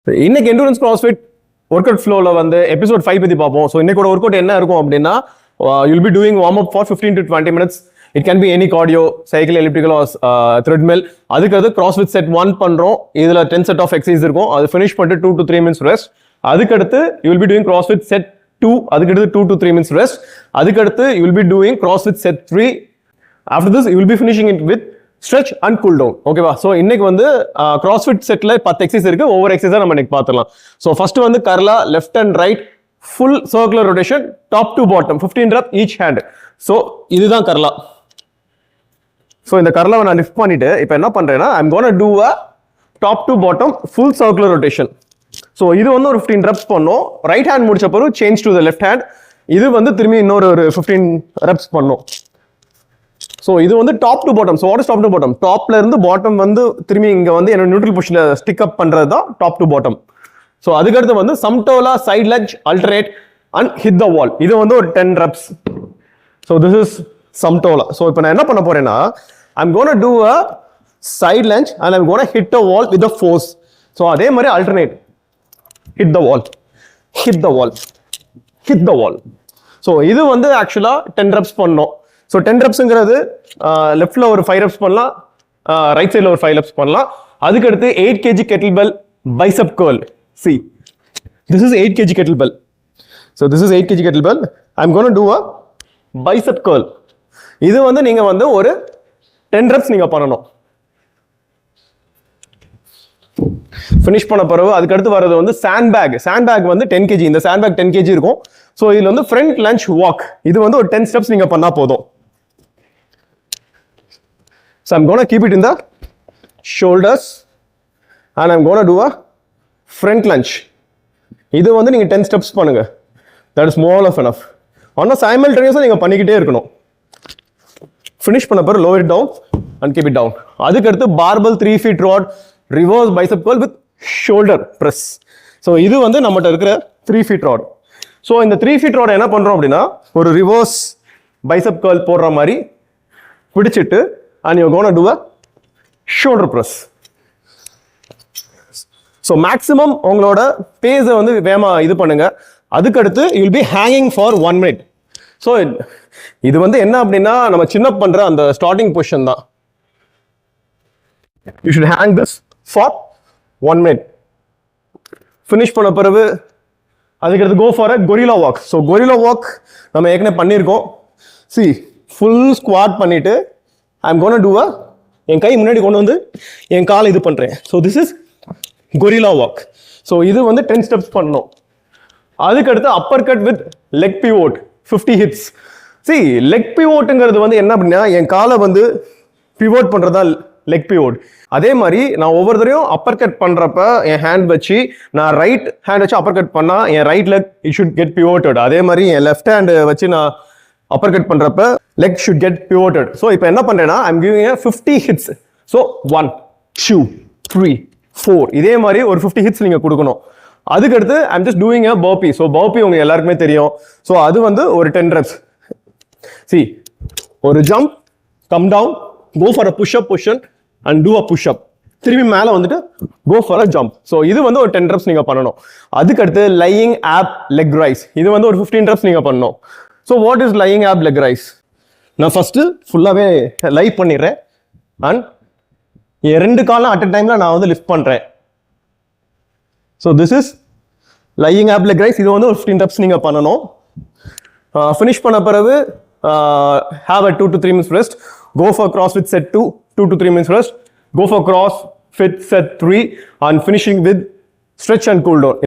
இன்னைக்கு endurance crossfit workout flowல வந்து episode 5 பத்தி பார்ப்போம். ஸோ இன்னைக்கு ஒர்க் அவுட் என்ன இருக்கும் அப்படின்னா you'll be doing warm up for 15 to 20 minutes. It can be any cardio, cycle, elliptical or treadmill. அதுக்கு crossfit set 1 பண்றோம். இதுல 10 set of exercise இருக்கும். அது finish பண்ணிட்டு 2 to 3 minutes rest. அதுக்கு you will be doing crossfit set 2. அதுக்கு 2 to 3 minutes rest. அதுக்கு you will be doing crossfit set 3. After this you will be finishing it with stretch and cool down. ஓகேவா? So இன்னைக்கு வந்து CrossFit செட்ல 10 exercise இருக்கு. ஒவ்வொரு எக்ஸசைஸா நம்ம இன்னைக்கு பார்த்துடலாம். ஸோ ஃபர்ஸ்ட் வந்து karla left and right full circular rotation top to bottom 15 rep each hand. So இதுதான் கர்லா. ஸோ இந்த கர்லாவை நான் லிஃப்ட் பண்ணிட்டு இப்போ என்ன பண்றேன்னா I'm gonna do a top to bottom full circular rotation. So இது வந்து ஒரு 15 reps பண்ணோம். ரைட் ஹேண்ட் முடிச்ச பிறகு change to the left hand. இது வந்து திரும்பி இன்னொரு 15 reps பண்ணோம். ஸோ இது வந்து top to bottom. So what is top to bottom? டாப்ல இருந்து பாட்டம் வந்து திரும்பி இங்க வந்து என்னோட நியூட்ரல் பொசிஷன்ல ஸ்டிக் அப் பண்றது தான் டாப் டு பாட்டம். ஸோ அதுக்கடுத்து வந்து சம்டோலா side lunge alternate and hit the wall. இது வந்து ஒரு 10 reps. ஸோ திஸ் இஸ் சம்டோலா. ஸோ இப்போ நான் என்ன பண்ண போறேன்னா I'm gonna do a side lunge and I'm gonna hit the wall with the force. So அதே மாதிரி alternate hit the wall, hit the wall, hit the wall. So இது வந்து ஆக்சுவலா 10 reps பண்ணோம். ஸோ 10 repsங்கிறது லெஃப்ட்ல ஒரு 5 reps பண்ணலாம், ரைட் சைட்ல ஒரு 5 reps பண்ணலாம். அதுக்கடுத்து 8 kg kettlebell bicep curl. See, this is 8 kg kettlebell. So this is 8 kg kettlebell. I'm going to do a bicep curl. இது வந்து நீங்க வந்து ஒரு 10 reps நீங்க பண்ணணும். ஃபினிஷ் பண்ண பிறகு அதுக்கடுத்து வர்றது வந்து சாண்ட் பேக் வந்து 10 kg. இந்த சாண்ட் பேக் 10 kg இருக்கும். ஸோ இதுல வந்து ஃப்ரண்ட் லஞ்ச் வாக். இது வந்து ஒரு 10 steps நீங்க பண்ணா போதும். So I'm going to keep it in the shoulders and I'm going to do a front lunge. இது வந்து நீங்க 10 steps பண்ணுங்க. That is more of enough. ஆனா simultaneously நீங்க பண்ணிக்கிட்டே இருக்கணும். Finish பண்ண பிறகு lower it down and keep it down. அதுக்கு அடுத்து barbell 3 feet rod reverse bicep curl with shoulder press. So இது வந்து நம்மட்ட இருக்கிற 3 feet rod. So இந்த 3 feet rod என்ன பண்றோம் அப்படின்னா ஒரு reverse bicep curl போடுற மாதிரி பிடிச்சிட்டு and you're going to do a shoulder press. So maximum உங்களோட பேஸ வந்து வேகமா இது பண்ணுங்க. அதுக்கு அடுத்து you will be hanging for 1 minute. So இது வந்து என்ன அப்படின்னா நம்ம சின்ன பண்ற அந்த ஸ்டார்டிங் பொசிஷன் தான். You should hang this for 1 minute. Finish பண்ண பிறகு அதுக்கு அடுத்து go for a gorilla walk. So gorilla walk நம்ம ஏற்கனவே பண்ணியிருக்கோம். See, full squat பண்ணிட்டு I'm going to do a என் கை முன்னாடி கொண்டு வந்து என் காலை இது பண்றேன். So this is gorilla walk. So இது வந்து 10 steps பண்ணணும். அதுக்கு அடுத்து upper cut with leg pivot 50 hits. See, leg pivotங்கிறது வந்து என்ன அப்படின்னா என் காலை வந்து பிவோட் பண்றதா லெக் பிவோட். அதே மாதிரி நான் ஒவ்வொரு தடவையும் அப்பர் கட் பண்றப்ப என் ஹேண்ட் வச்சு நான் ரைட் ஹேண்ட் வச்சு அப்பர் கட் பண்ணா என் right leg it should get pivoted. அதே மாதிரி என் லெஃப்ட் ஹேண்ட் வச்சு நான் அப்பர் கட் பண்றப்ப leg should get pivoted. So இப்போ என்ன பண்றேன்னா I'm giving a 50 hits. So 1 2 3 4 இதே மாதிரி ஒரு 50 hits நீங்க கொடுக்கணும். அதுக்கு அடுத்து I'm just doing a burpee. So burpee உங்களுக்கு எல்லாருக்குமே தெரியும். So அது வந்து ஒரு 10 reps. See, ஒரு jump, come down, go for a push up position and do a push up. திரும்பி மேல வந்துட்டு go for a jump. So இது வந்து ஒரு 10 reps நீங்க பண்ணணும். அதுக்கு அடுத்து lying ab leg rise. இது வந்து ஒரு 15 reps நீங்க பண்ணணும். So what is lying ab leg rise? நான் ஃபர்ஸ்ட் ஃபுல்லாவே லைவ் பண்ணிடுறேன் அண்ட் என் 2 காலும் அட் அ டைம்ல நான் வந்து லிஃப்ட் பண்றேன். So this is lying ab leg raise. இது வந்து ஒரு 15 reps நீங்க பண்ணணும். ஃபினிஷ் பண்ண பிறகு have a 2 to 3 minutes rest. Go for CrossFit set 2 to 3 minutes rest. Go for CrossFit set 3 and finishing with stretch and cool down.